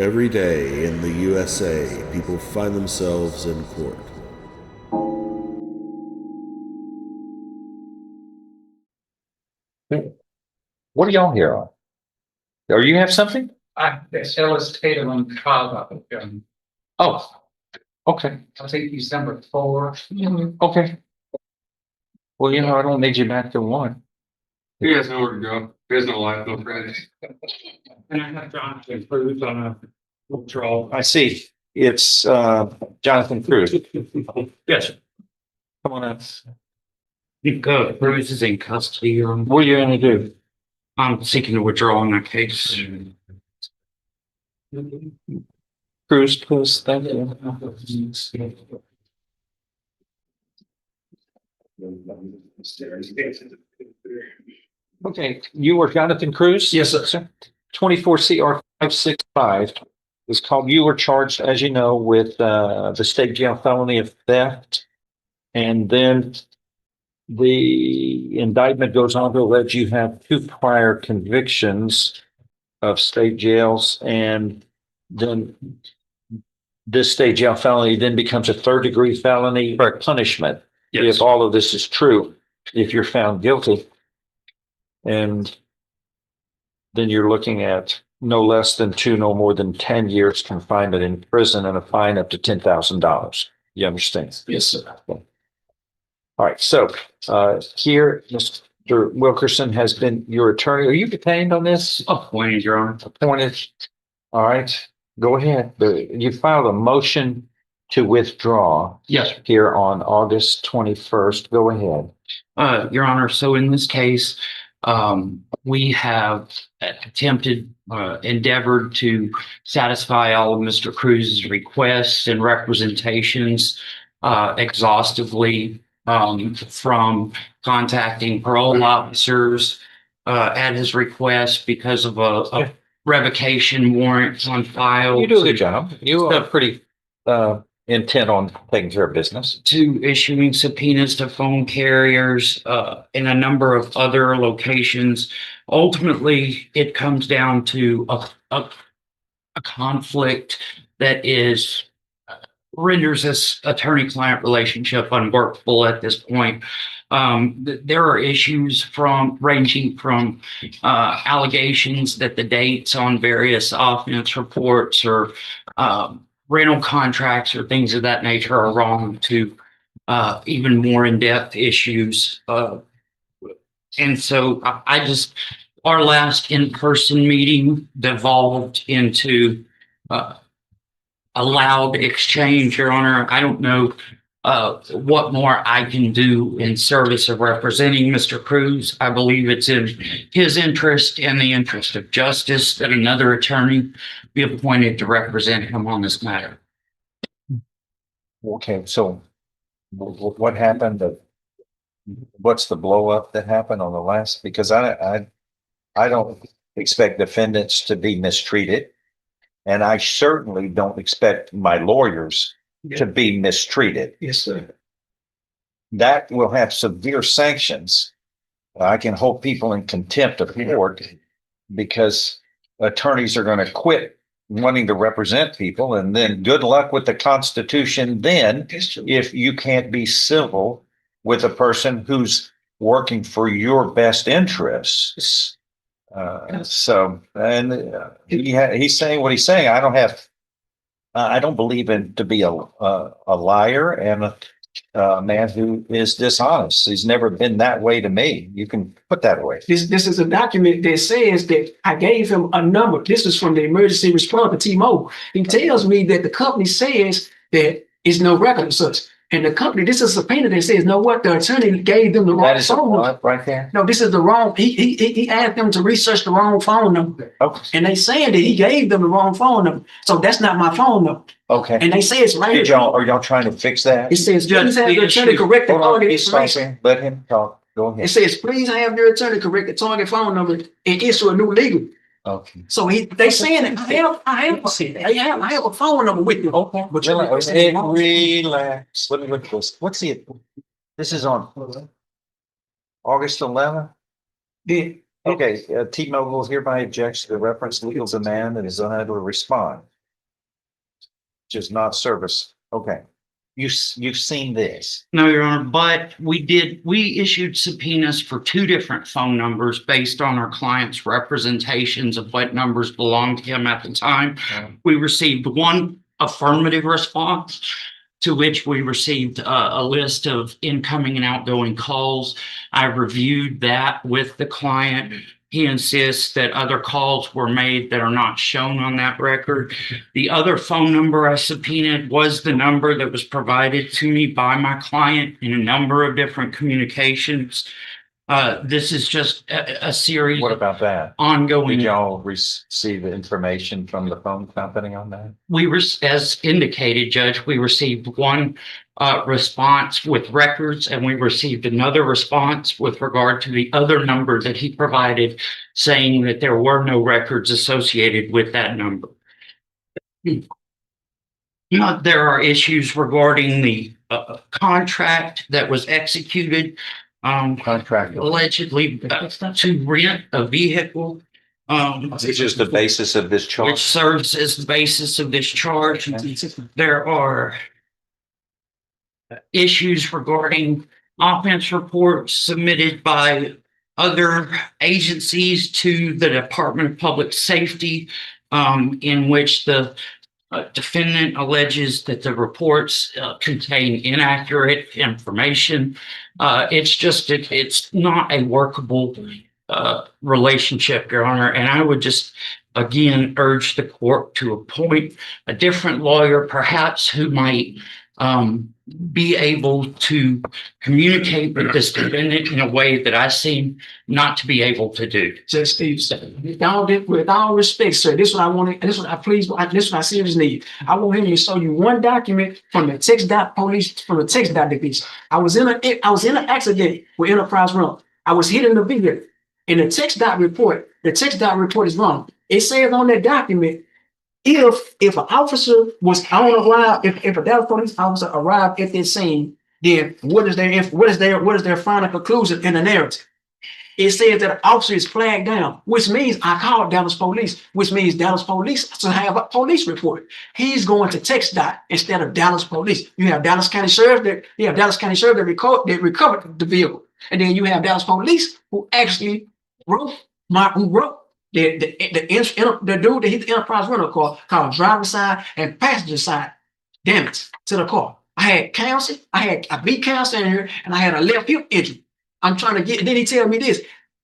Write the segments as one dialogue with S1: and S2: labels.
S1: Every day in the USA, people find themselves in court.
S2: What are y'all here on? Or you have something?
S3: It's illustrated on the file.
S2: Oh, okay,
S3: I think December 4.
S2: okay. Well, I don't need you back to one.
S4: He has nowhere to go. He has no life, no friends.
S3: And I have Jonathan Cruz on a withdrawal.
S2: I see. It's Jonathan Cruz.
S3: Yes.
S2: Come on up.
S3: Cruz is in custody.
S2: What are you gonna do?
S3: I'm seeking to withdraw on that case.
S2: Cruz, please, thank you. Okay, you are Jonathan Cruz?
S3: Yes, sir.
S2: 24 CR 565 is called, you were charged, as you know, with the state jail felony of theft. And then the indictment goes on to allege you have 2 prior convictions of state jails, and then this state jail felony then becomes a 3rd-degree felony for punishment.
S3: Yes.
S2: If all of this is true, if you're found guilty. And then you're looking at no less than 2, no more than 10 years confinement in prison and a fine up to $10,000. You understand?
S3: Yes, sir.
S2: All right. So here, Mr. Wilkerson has been your attorney. Are you detained on this?
S3: Appointed, Your Honor.
S2: Appointed. All right. Go ahead. You filed a motion to withdraw.
S3: Yes.
S2: Here on August 21st. Go ahead.
S3: Your Honor, so in this case, we have endeavored to satisfy all of Mr. Cruz's requests and representations exhaustively, from contacting parole officers at his request because of a revocation warrant on file.
S2: You do a good job. You are pretty intent on taking care of business.
S3: To issuing subpoenas to phone carriers in a number of other locations. Ultimately, it comes down to a conflict that is renders this attorney-client relationship unworkable at this point. There are issues ranging from allegations that the dates on various offense reports or rental contracts or things of that nature are wrong, to even more in-depth issues. And so our last in-person meeting devolved into a loud exchange, Your Honor. I don't know what more I can do in service of representing Mr. Cruz. I believe it's in his interest and the interest of justice that another attorney be appointed to represent him on this matter.
S2: Okay, so what happened? What's the blow up that happened on the last? Because I don't expect defendants to be mistreated, and I certainly don't expect my lawyers to be mistreated.
S3: Yes, sir.
S2: That will have severe sanctions. I can hold people in contempt of court because attorneys are going to quit wanting to represent people, and then good luck with the Constitution then if you can't be civil with a person who's working for your best interests. He's saying what he's saying. I don't believe him to be a liar and a man who is dishonest. He's never been that way to me. You can put that away.
S5: This is a document that says that I gave him a number. This is from the emergency response to T-Mobile. He tells me that the company says that is no record of such. And the company, this is a subpoena that says, no, what the attorney gave them the wrong
S2: That is
S5: phone number.
S2: right there.
S5: No, this is the wrong. He asked them to research the wrong phone number.
S2: Okay.
S5: And they saying that he gave them the wrong phone number. So that's not my phone number.
S2: Okay.
S5: And they say it's right here.
S2: Are y'all trying to fix that?
S5: It says, please have your attorney correct the
S2: Hold on,
S5: target
S2: he's
S5: information.
S2: talking. Let him talk. Go
S5: It
S2: ahead.
S5: says, please have your attorney correct the target phone number and issue a new legal.
S2: Okay.
S5: So they saying that I have a phone number with you.
S2: Okay.
S5: But
S2: Relax. Let me look at this. What's the? This is on August 11th.
S5: Then
S2: Okay, T-Mobile hereby objects to the reference legal demand and is unable to respond. Which is not service. Okay. You've seen this.
S3: No, Your Honor, but we issued subpoenas for two different phone numbers based on our client's representations of what numbers belonged to him at the time. We received one affirmative response, to which we received a list of incoming and outgoing calls. I reviewed that with the client. He insists that other calls were made that are not shown on that record. The other phone number I subpoenaed was the number that was provided to me by my client in a number of different communications. This is just a series
S2: What
S3: of
S2: about that?
S3: ongoing.
S2: Did y'all receive information from the phone company on that?
S3: We were, as indicated, Judge, we received one response with records, and we received another response with regard to the other number that he provided, saying that there were no records associated with that number. There are issues regarding the contract that was executed,
S2: Contract.
S3: allegedly to rent a vehicle.
S2: Which is the basis of this
S3: Which
S2: charge.
S3: serves as the basis of this charge. There are issues regarding offense reports submitted by other agencies to the Department of Public Safety, in which the defendant alleges that the reports contain inaccurate information. It's not a workable relationship, Your Honor, and I would just again urge the court to appoint a different lawyer, perhaps, who might be able to communicate with this defendant in a way that I seem not to be able to do.
S5: Judge Stevenson, with all respect, sir, this is what I want, this is what this is what I seriously need. I want him to show you one document from the text dot police, from the text dot division. I was in an accident with Enterprise Run. I was hit in the vehicle. In the text dot report, the text dot report is wrong. It says on that document, if an officer was on arrive, if a Dallas police officer arrived at this scene, then what is their final conclusion in the narrative? It says that an officer is flagged down, which means I called Dallas police, which means Dallas police to have a police report. He's going to text dot instead of Dallas police. You have Dallas County Sheriff that recovered the vehicle, and then you have Dallas police who actually wrote the dude that hit the Enterprise rental car called driver side and passenger side damage to the car. I had counsel, I had a beat counsel in here, and I had a left hip injury. I'm trying to get, then he tell me this,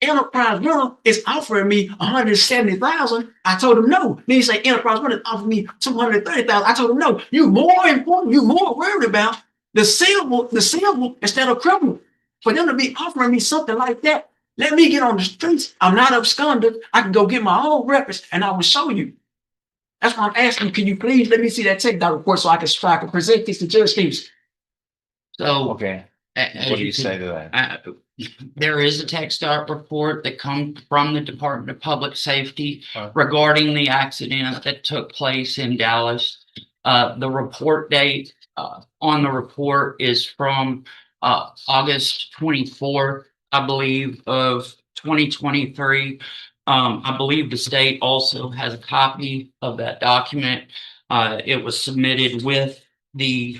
S5: Enterprise rental is offering me $170,000. I told him no. Then he say Enterprise rental is offering me $230,000. I told him no. You more important, you more worried about the civil instead of criminal. For them to be offering me something like that, let me get on the streets. I'm not absconded. I can go get my own records and I will show you. That's why I'm asking, can you please let me see that takedown report so I can present this to Judge Stevenson?
S3: So,
S2: Okay. What do you say to that?
S3: There is a text dot report that comes from the Department of Public Safety
S2: Huh.
S3: regarding the accident that took place in Dallas. The report date on the report is from August 24th, I believe, of 2023. I believe the state also has a copy of that document. It was submitted with the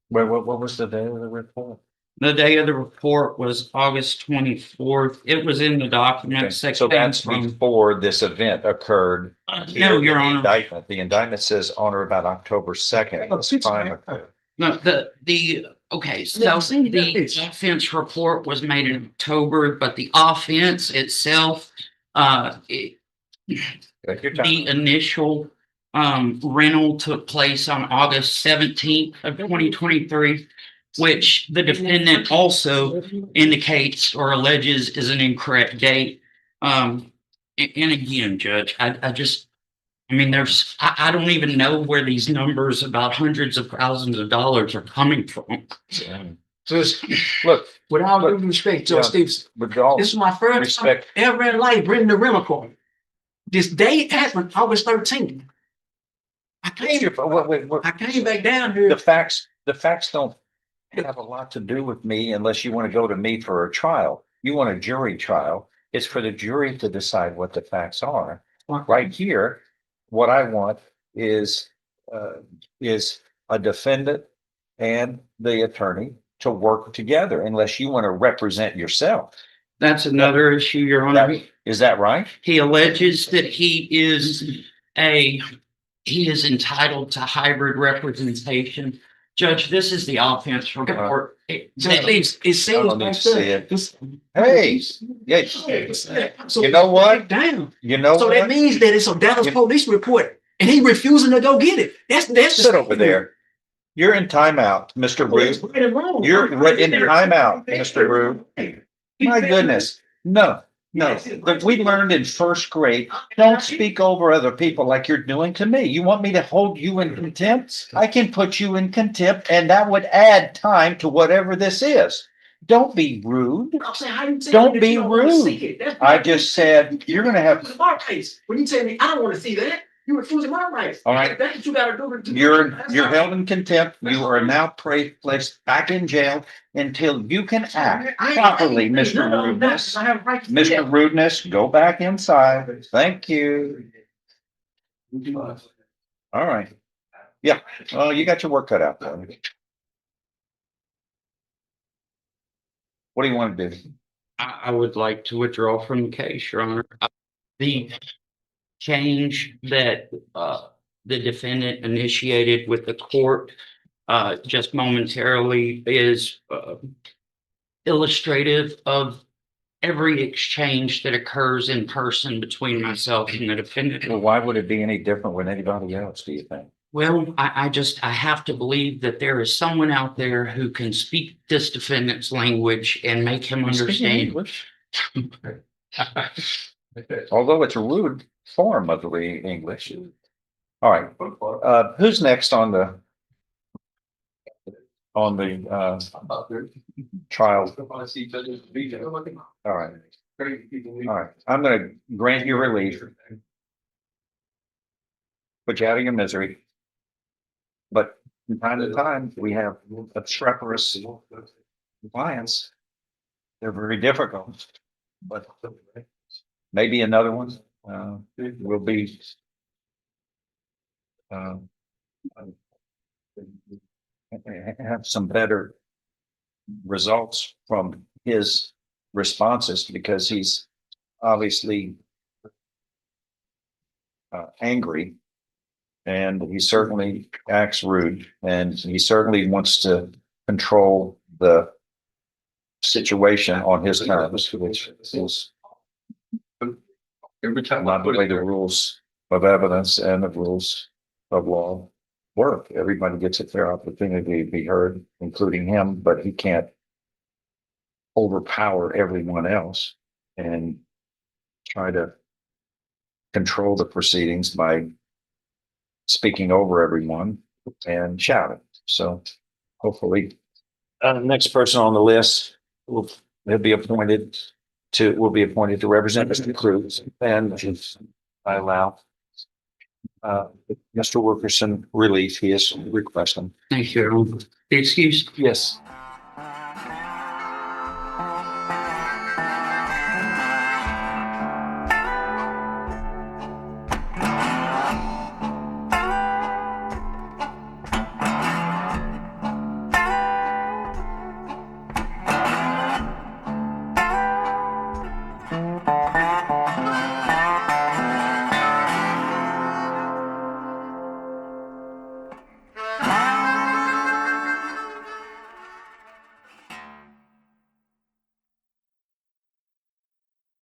S2: What was the day of the report?
S3: The day of the report was August 24th. It was in the documents.
S2: Okay. So that's before this event occurred.
S3: No, Your Honor.
S2: The indictment says on or about October 2nd. This crime occurred.
S3: No, okay, so the offense report was made in October, but the offense itself,
S2: Take your time.
S3: the initial rental took place on August 17th of 2023, which the defendant also indicates or alleges is an incorrect date. And again, Judge, I don't even know where these numbers about hundreds of thousands of dollars are coming from.
S2: Just look,
S5: With all due respect, Judge Stevenson,
S2: with all
S5: this is my first
S2: respect.
S5: time ever in life bringing the rental car. This date happened August 13th. I came back down here.
S2: The facts don't have a lot to do with me unless you want to go to me for a trial. you want a jury trial. It's for the jury to decide what the facts are. Right here, what I want is a defendant and the attorney to work together unless you want to represent yourself.
S3: That's another issue, Your Honor.
S2: Is that right?
S3: He alleges that he is entitled to hybrid representation. Judge, this is the offense for court.
S5: It
S2: I
S5: says
S2: don't need
S5: right
S2: to see
S5: there.
S2: it.
S5: It's-
S2: Hey, yeah,
S5: So
S2: you know what?
S5: Damn.
S2: You know
S5: So that
S2: what?
S5: means that it's a Dallas police report and he refusing to go get it. That's
S2: Sit over there. You're in timeout, Mr.
S5: It's
S2: Rude.
S5: right and wrong.
S2: You're in timeout, Mr. Rude. My goodness. No. But we learned in first grade, don't speak over other people like you're doing to me. You want me to hold you in contempt? I can put you in contempt and that would add time to whatever this is. Don't be rude.
S5: I'm saying, how you tell
S2: Don't
S5: me that
S2: be
S5: you don't wanna
S2: rude.
S5: see it? That's
S2: I
S5: my
S2: just
S5: case.
S2: said, you're gonna have,
S5: It's my case. When you tell me I don't want to see that, you're refusing my rights.
S2: All right.
S5: That's what you gotta do.
S2: you're
S5: That's
S2: you're
S5: all.
S2: held in contempt. You are now placed back in jail until you can act properly, Mr. Rudeness.
S5: I have a right to do
S2: Mr.
S5: that.
S2: Rudeness, go back inside. Thank you. All right. Yeah, well, you got your work cut out for you. What do you want to do?
S3: I would like to withdraw from the case, Your Honor. The change that the defendant initiated with the court just momentarily is illustrative of every exchange that occurs in person between myself and the defendant.
S2: Well, why would it be any different with anybody else, do you think?
S3: Well, I have to believe that there is someone out there who can speak this defendant's language and make him understand.
S2: English. Although it's a rude form of the English. All right, who's next on the trial? All right, I'm gonna grant you relief. Put you out of your misery. But from time to time, we have obstreperous clients. They're very difficult, but maybe another one will be have some better results from his responses because he's obviously angry and he certainly acts rude and he certainly wants to control the situation on his terms, which is
S4: Every time.
S2: not the way the rules of evidence and the rules of law work. Everybody gets a fair opportunity to be heard, including him, but he can't overpower everyone else and try to control the proceedings by speaking over everyone and shouting. So hopefully, next person on the list will be appointed to represent Mr. Cruz, and if I allow Mr. Wilkerson relief, he is requesting.
S3: Thank you, Your Honor. The excuse.
S2: Yes.